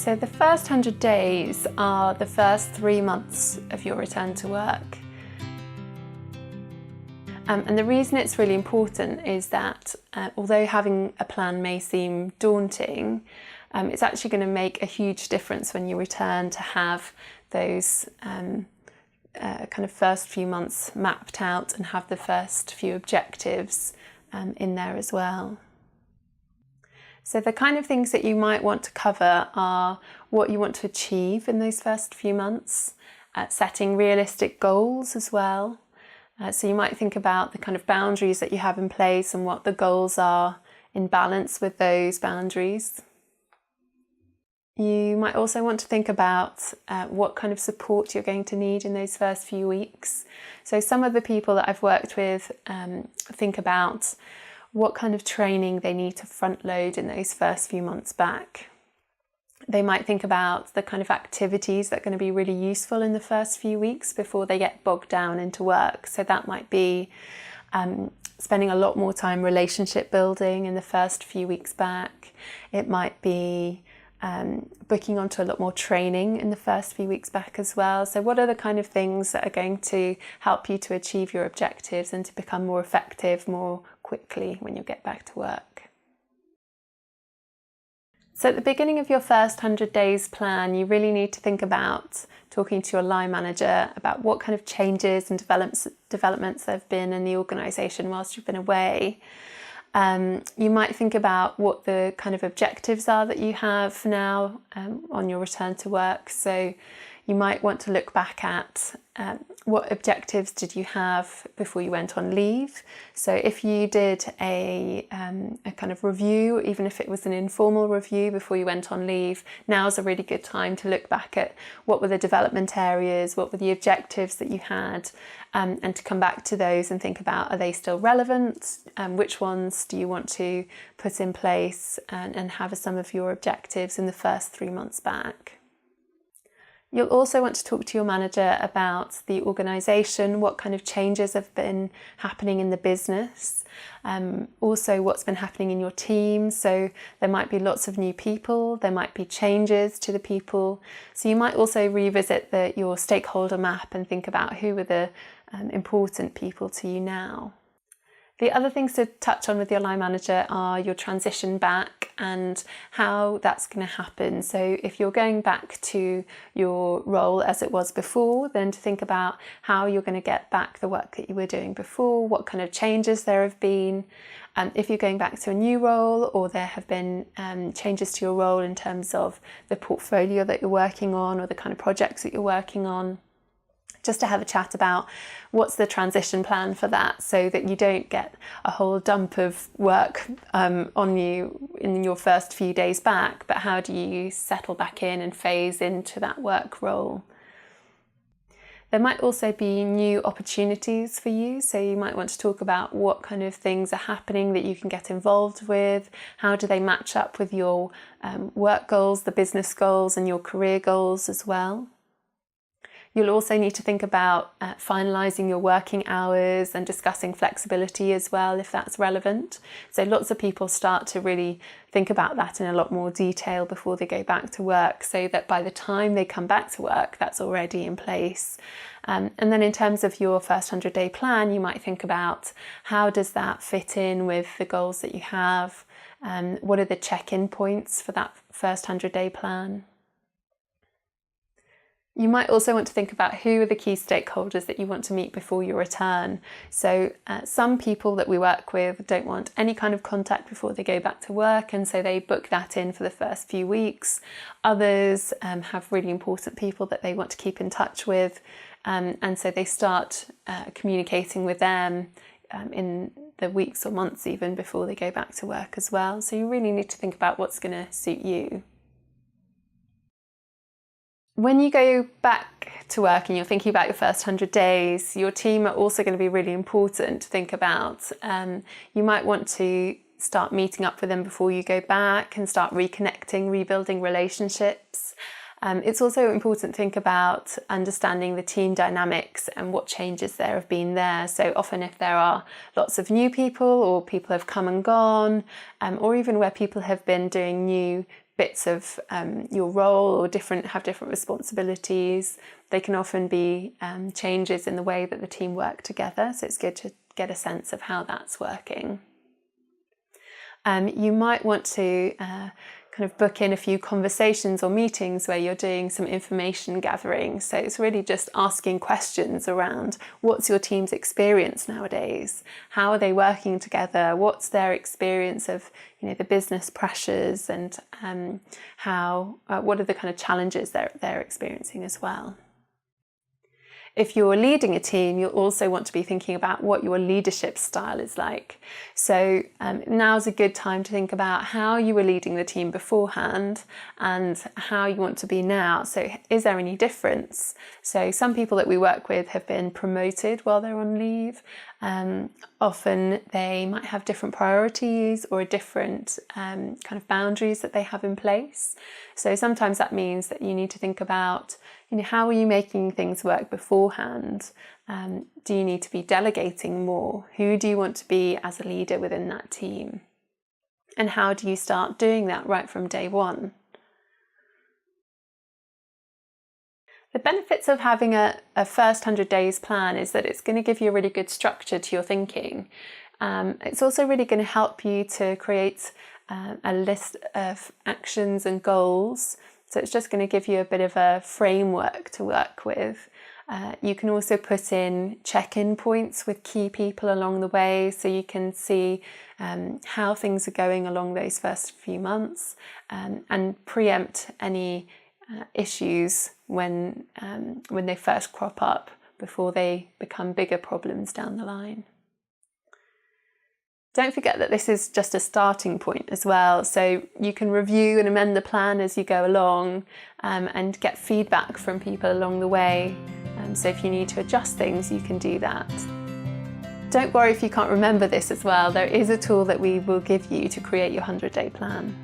So the first 100 days are the first 3 months of your return to work. And the reason it's really important is that although having a plan may seem daunting, it's actually going to make a huge difference when you return to have those kind of first few months mapped out and have the first few objectives in there as well. So the kind of things that you might want to cover are what you want to achieve in those first few months, setting realistic goals as well. So you might think about the kind of boundaries that you have in place and what the goals are in balance with those boundaries. You might also want to think about what kind of support you're going to need in those first few weeks. So some of the people that I've worked with think about what kind of training they need to front load in those first few months back. They might think about the kind of activities that are going to be really useful in the first few weeks before they get bogged down into work. So that might be spending a lot more time relationship building in the first few weeks back. It might be booking onto a lot more training in the first few weeks back as well. So what are the kind of things that are going to help you to achieve your objectives and to become more effective more quickly when you get back to work? So at the beginning of your first 100 days plan, you really need to think about talking to your line manager about what kind of changes and developments there have been in the organisation whilst you've been away. You might think about what the kind of objectives are that you have now on your return to work. So you might want to look back at what objectives did you have before you went on leave. So if you did a kind of review, even if it was an informal review before you went on leave, now's a really good time to look back at what were the development areas, what were the objectives that you had, and to come back to those and think about, are they still relevant? Which ones do you want to put in place and have as some of your objectives in the first 3 months back? You'll also want to talk to your manager about the organisation, what kind of changes have been happening in the business, also what's been happening in your team. So there might be lots of new people, there might be changes to the people. So you might also revisit your stakeholder map and think about who are the important people to you now. The other things to touch on with your line manager are your transition back and how that's going to happen. So if you're going back to your role as it was before, then to think about how you're going to get back the work that you were doing before, what kind of changes there have been. If you're going back to a new role, or there have been changes to your role in terms of the portfolio that you're working on or the kind of projects that you're working on. Just to have a chat about what's the transition plan for that, so that you don't get a whole dump of work on you in your first few days back, but how do you settle back in and phase into that work role? There might also be new opportunities for you, so you might want to talk about what kind of things are happening that you can get involved with, how do they match up with your work goals, the business goals and your career goals as well. You'll also need to think about finalising your working hours and discussing flexibility as well, if that's relevant. So lots of people start to really think about that in a lot more detail before they go back to work, so that by the time they come back to work, that's already in place. And then in terms of your first 100-day plan, you might think about how does that fit in with the goals that you have? What are the check-in points for that first 100-day plan? You might also want to think about who are the key stakeholders that you want to meet before you return. So some people that we work with don't want any kind of contact before they go back to work, and so they book that in for the first few weeks. Others have really important people that they want to keep in touch with, and so they start communicating with them in the weeks or months even before they go back to work as well. So you really need to think about what's going to suit you. When you go back to work and you're thinking about your first 100 days, your team are also going to be really important to think about. You might want to start meeting up with them before you go back and start reconnecting, rebuilding relationships. It's also important to think about understanding the team dynamics and what changes there have been there. So often if there are lots of new people, or people have come and gone, or even where people have been doing new bits of your role or have different responsibilities. They can often be changes in the way that the team work together, so it's good to get a sense of how that's working. You might want to kind of book in a few conversations or meetings where you're doing some information gathering. So it's really just asking questions around what's your team's experience nowadays? How are they working together? What's their experience of the business pressures, and what are the kind of challenges they're experiencing as well? If you're leading a team, you'll also want to be thinking about what your leadership style is like. So now's a good time to think about how you were leading the team beforehand and how you want to be now. So is there any difference? So some people that we work with have been promoted while they're on leave. Often they might have different priorities or different kind of boundaries that they have in place. So sometimes that means that you need to think about, how are you making things work beforehand? Do you need to be delegating more? Who do you want to be as a leader within that team? And how do you start doing that right from day one? The benefits of having a first 100 days plan is that it's going to give you a really good structure to your thinking. It's also really going to help you to create a list of actions and goals. So it's just going to give you a bit of a framework to work with. You can also put in check-in points with key people along the way, so you can see how things are going along those first few months, and preempt any issues when they first crop up before they become bigger problems down the line. Don't forget that this is just a starting point as well, so you can review and amend the plan as you go along, and get feedback from people along the way. So if you need to adjust things, you can do that. Don't worry if you can't remember this as well. There is a tool that we will give you to create your 100-day plan.